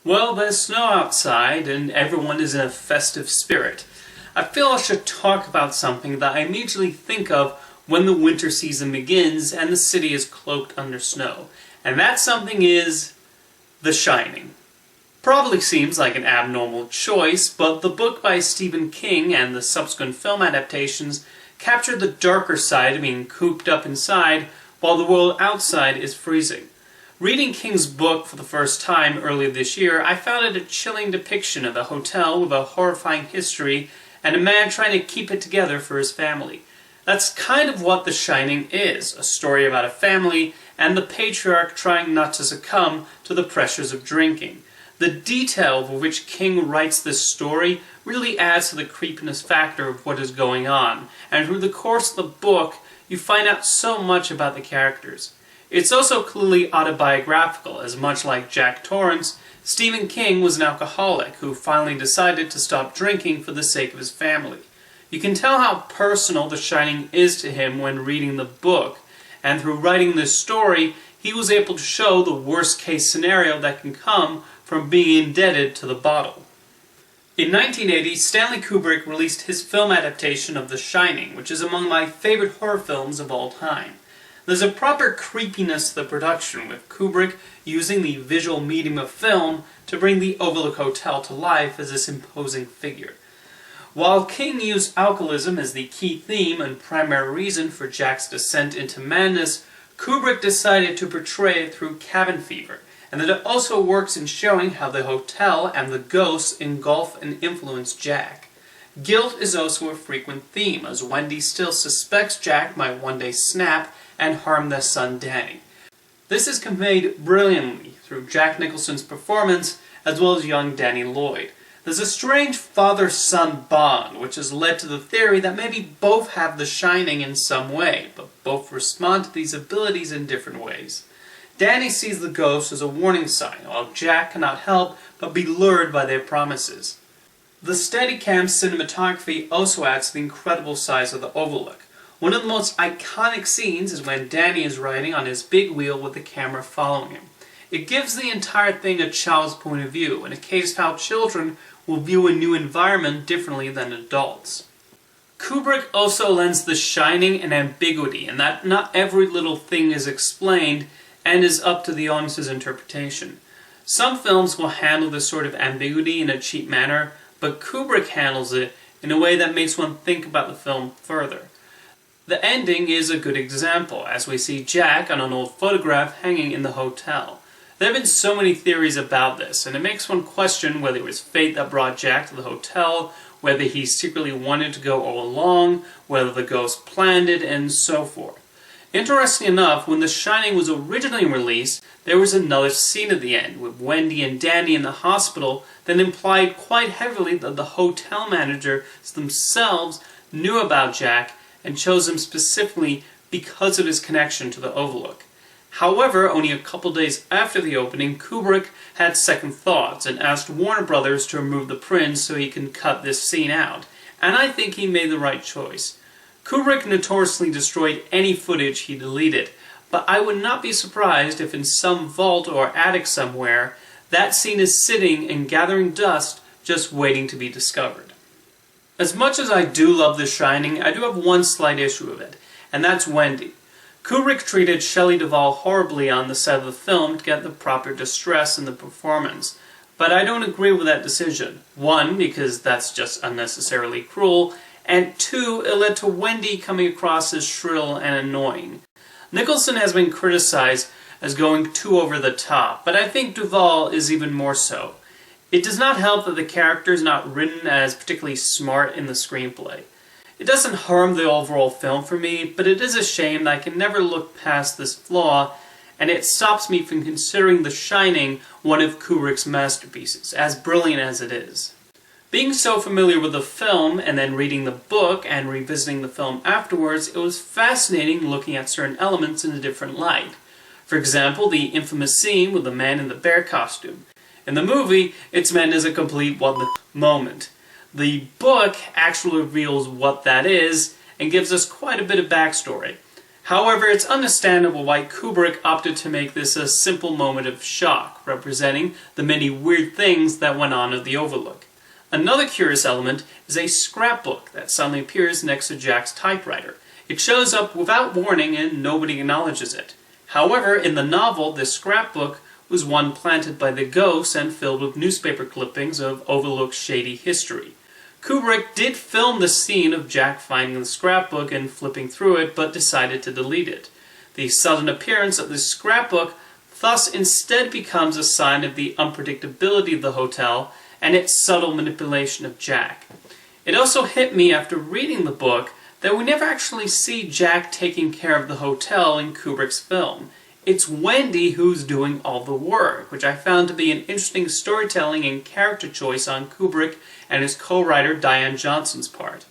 Well, there's snow outside and everyone is in a festive spirit. I feel I should talk about something that I immediately think of when the winter season begins and the city is cloaked under snow. And that something is The Shining. Probably seems like an abnormal choice, but the book by Stephen King and the subsequent film adaptations capture the darker side of being cooped up inside while the world outside is freezing. Reading King's book for the first time earlier this year, I found it a chilling depiction of a hotel with a horrifying history and a man trying to keep it together for his family. That's kind of what The Shining is, a story about a family and the patriarch trying not to succumb to the pressures of drinking. The detail with which King writes this story really adds to the creepiness factor of what is going on, and through the course of the book, you find out so much about the characters. It's also clearly autobiographical, as much like Jack Torrance, Stephen King was an alcoholic who finally decided to stop drinking for the sake of his family. You can tell how personal The Shining is to him when reading the book, and through writing this story, he was able to show the worst-case scenario that can come from being indebted to the bottle. In 1980, Stanley Kubrick released his film adaptation of The Shining, which is among my favorite horror films of all time. There's a proper creepiness to the production, with Kubrick using the visual medium of film to bring the Overlook Hotel to life as this imposing figure. While King used alcoholism as the key theme and primary reason for Jack's descent into madness, Kubrick decided to portray it through cabin fever, and that it also works in showing how the hotel and the ghosts engulf and influence Jack. Guilt is also a frequent theme, as Wendy still suspects Jack might one day snap and harm their son Danny. This is conveyed brilliantly through Jack Nicholson's performance as well as young Danny Lloyd. There's a strange father-son bond which has led to the theory that maybe both have the Shining in some way, but both respond to these abilities in different ways. Danny sees the ghost as a warning sign, while Jack cannot help but be lured by their promises. The Steadicam cinematography also adds to the incredible size of the Overlook. One of the most iconic scenes is when Danny is riding on his big wheel with the camera following him. It gives the entire thing a child's point of view, and a case of how children will view a new environment differently than adults. Kubrick also lends The Shining an ambiguity, in that not every little thing is explained and is up to the audience's interpretation. Some films will handle this sort of ambiguity in a cheap manner, but Kubrick handles it in a way that makes one think about the film further. The ending is a good example, as we see Jack on an old photograph hanging in the hotel. There have been so many theories about this, and it makes one question whether it was fate that brought Jack to the hotel, whether he secretly wanted to go all along, whether the ghost planned it, and so forth. Interestingly enough, when The Shining was originally released, there was another scene at the end, with Wendy and Danny in the hospital, that implied quite heavily that the hotel managers themselves knew about Jack and chose him specifically because of his connection to the Overlook. However, only a couple days after the opening, Kubrick had second thoughts and asked Warner Brothers to remove the prints so he can cut this scene out, and I think he made the right choice. Kubrick notoriously destroyed any footage he deleted, but I would not be surprised if in some vault or attic somewhere, that scene is sitting and gathering dust just waiting to be discovered. As much as I do love The Shining, I do have one slight issue with it, and that's Wendy. Kubrick treated Shelley Duvall horribly on the set of the film to get the proper distress in the performance, but I don't agree with that decision. One, because that's just unnecessarily cruel, and two, it led to Wendy coming across as shrill and annoying. Nicholson has been criticized as going too over the top, but I think Duvall is even more so. It does not help that the character is not written as particularly smart in the screenplay. It doesn't harm the overall film for me, but it is a shame that I can never look past this flaw, and it stops me from considering The Shining one of Kubrick's masterpieces, as brilliant as it is. Being so familiar with the film, and then reading the book and revisiting the film afterwards, it was fascinating looking at certain elements in a different light. For example, the infamous scene with the man in the bear costume. In the movie, it's meant as a complete what the moment. The book actually reveals what that is, and gives us quite a bit of backstory. However, it's understandable why Kubrick opted to make this a simple moment of shock, representing the many weird things that went on at the Overlook. Another curious element is a scrapbook that suddenly appears next to Jack's typewriter. It shows up without warning and nobody acknowledges it. However, in the novel, this scrapbook was one planted by the ghost and filled with newspaper clippings of Overlook's shady history. Kubrick did film the scene of Jack finding the scrapbook and flipping through it, but decided to delete it. The sudden appearance of this scrapbook thus instead becomes a sign of the unpredictability of the hotel and its subtle manipulation of Jack. It also hit me after reading the book that we never actually see Jack taking care of the hotel in Kubrick's film. It's Wendy who's doing all the work, which I found to be an interesting storytelling and character choice on Kubrick and his co-writer Diane Johnson's part.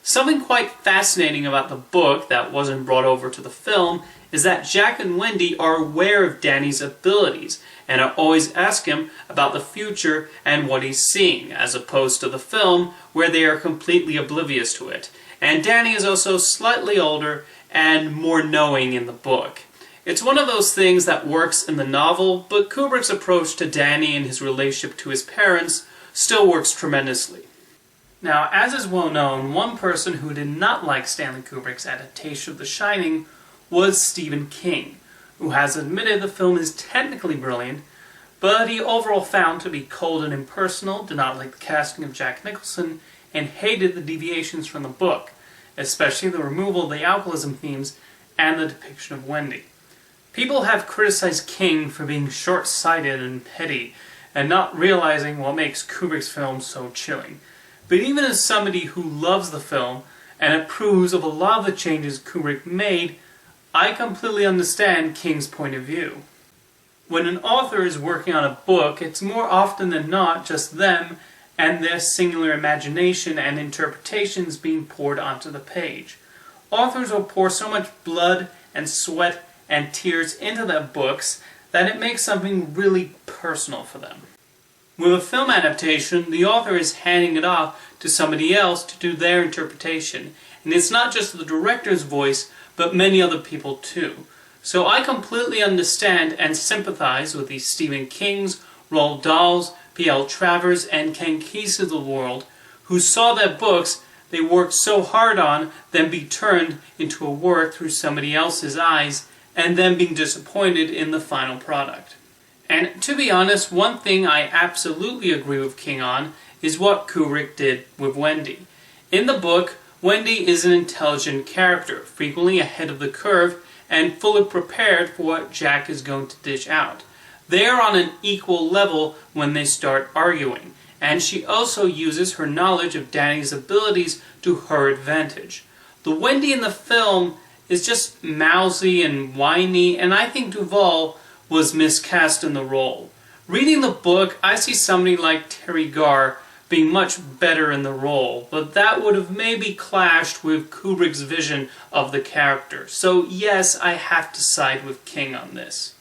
Something quite fascinating about the book that wasn't brought over to the film is that Jack and Wendy are aware of Danny's abilities and are always ask him about the future and what he's seeing, as opposed to the film where they are completely oblivious to it. And Danny is also slightly older and more knowing in the book. It's one of those things that works in the novel, but Kubrick's approach to Danny and his relationship to his parents still works tremendously. Now, as is well known, one person who did not like Stanley Kubrick's adaptation of The Shining was Stephen King, who has admitted the film is technically brilliant, but he overall found to be cold and impersonal, did not like the casting of Jack Nicholson, and hated the deviations from the book, especially the removal of the alcoholism themes and the depiction of Wendy. People have criticized King for being short-sighted and petty, and not realizing what makes Kubrick's film so chilling. But even as somebody who loves the film and approves of a lot of the changes Kubrick made, I completely understand King's point of view. When an author is working on a book, it's more often than not just them and their singular imagination and interpretations being poured onto the page. Authors will pour so much blood and sweat and tears into their books that it makes something really personal for them. With a film adaptation, the author is handing it off to somebody else to do their interpretation, and it's not just the director's voice, but many other people too. So I completely understand and sympathize with the Stephen Kings, Roald Dahls, P.L. Travers, and Ken Kesey of the world, who saw their books they worked so hard on then be turned into a work through somebody else's eyes, and then being disappointed in the final product. And to be honest, one thing I absolutely agree with King on is what Kubrick did with Wendy. In the book, Wendy is an intelligent character, frequently ahead of the curve, and fully prepared for what Jack is going to dish out. They are on an equal level when they start arguing, and she also uses her knowledge of Danny's abilities to her advantage. The Wendy in the film is just mousy and whiny, and I think Duvall was miscast in the role. Reading the book, I see somebody like Terry Garr being much better in the role, but that would have maybe clashed with Kubrick's vision of the character. So yes, I have to side with King on this.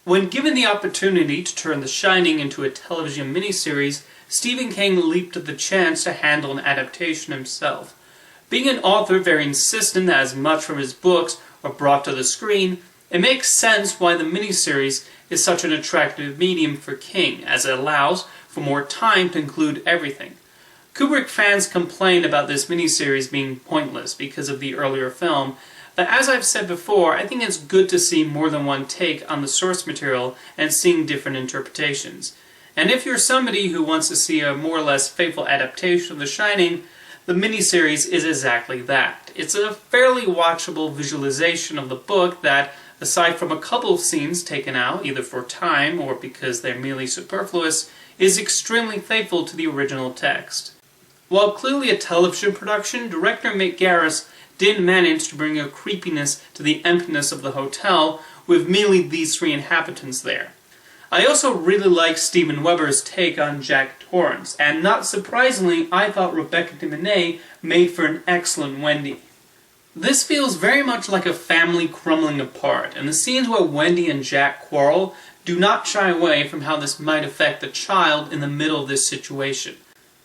When given the opportunity to turn The Shining into a television miniseries, Stephen King leaped at the chance to handle an adaptation himself. Being an author very insistent that as much from his books are brought to the screen, it makes sense why the miniseries is such an attractive medium for King, as it allows for more time to include everything. Kubrick fans complain about this miniseries being pointless because of the earlier film, but as I've said before, I think it's good to see more than one take on the source material and seeing different interpretations. And if you're somebody who wants to see a more or less faithful adaptation of The Shining, the miniseries is exactly that. It's a fairly watchable visualization of the book that, aside from a couple of scenes taken out, either for time or because they're merely superfluous, is extremely faithful to the original text. While clearly a television production, director Mick Garris did manage to bring a creepiness to the emptiness of the hotel with merely these three inhabitants there. I also really like Steven Weber's take on Jack Torrance, and not surprisingly, I thought Rebecca de Menay made for an excellent Wendy. This feels very much like a family crumbling apart, and the scenes where Wendy and Jack quarrel do not shy away from how this might affect the child in the middle of this situation.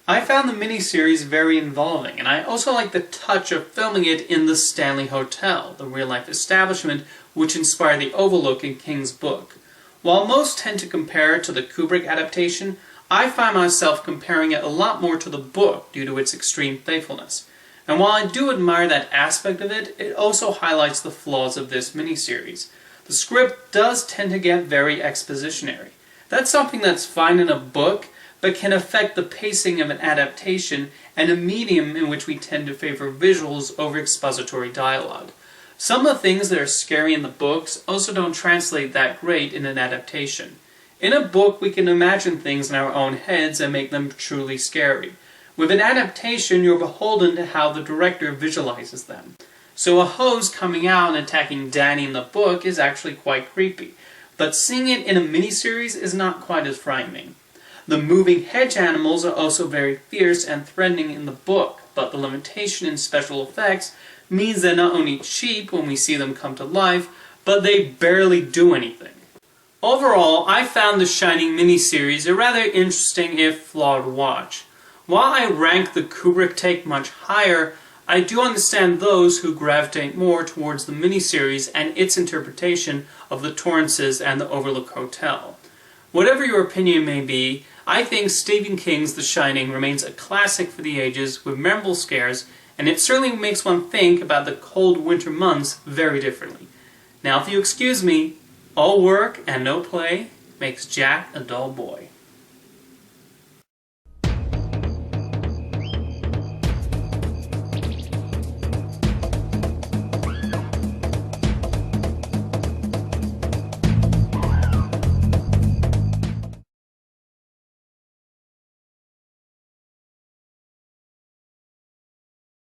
I found the miniseries very involving, and I also like the touch of filming it in the Stanley Hotel, the real-life establishment which inspired the Overlook in King's book. While most tend to compare it to the Kubrick adaptation, I find myself comparing it a lot more to the book due to its extreme faithfulness. And while I do admire that aspect of it, it also highlights the flaws of this miniseries. The script does tend to get very expositionary. That's something that's fine in a book, but can affect the pacing of an adaptation and a medium in which we tend to favor visuals over expository dialogue. Some of the things that are scary in the books also don't translate that great in an adaptation. In a book, we can imagine things in our own heads and make them truly scary. With an adaptation, you're beholden to how the director visualizes them. So a hose coming out and attacking Danny in the book is actually quite creepy, but seeing it in a miniseries is not quite as frightening. The moving hedge animals are also very fierce and threatening in the book, but the limitation in special effects means they're not only cheap when we see them come to life, but they barely do anything. Overall, I found the Shining miniseries a rather interesting if flawed watch. While I rank the Kubrick take much higher, I do understand those who gravitate more towards the miniseries and its interpretation of the Torrances and the Overlook Hotel. Whatever your opinion may be, I think Stephen King's The Shining remains a classic for the ages with memorable scares, and it certainly makes one think about the cold winter months very differently. Now, if you excuse me, all work and no play makes Jack a dull boy.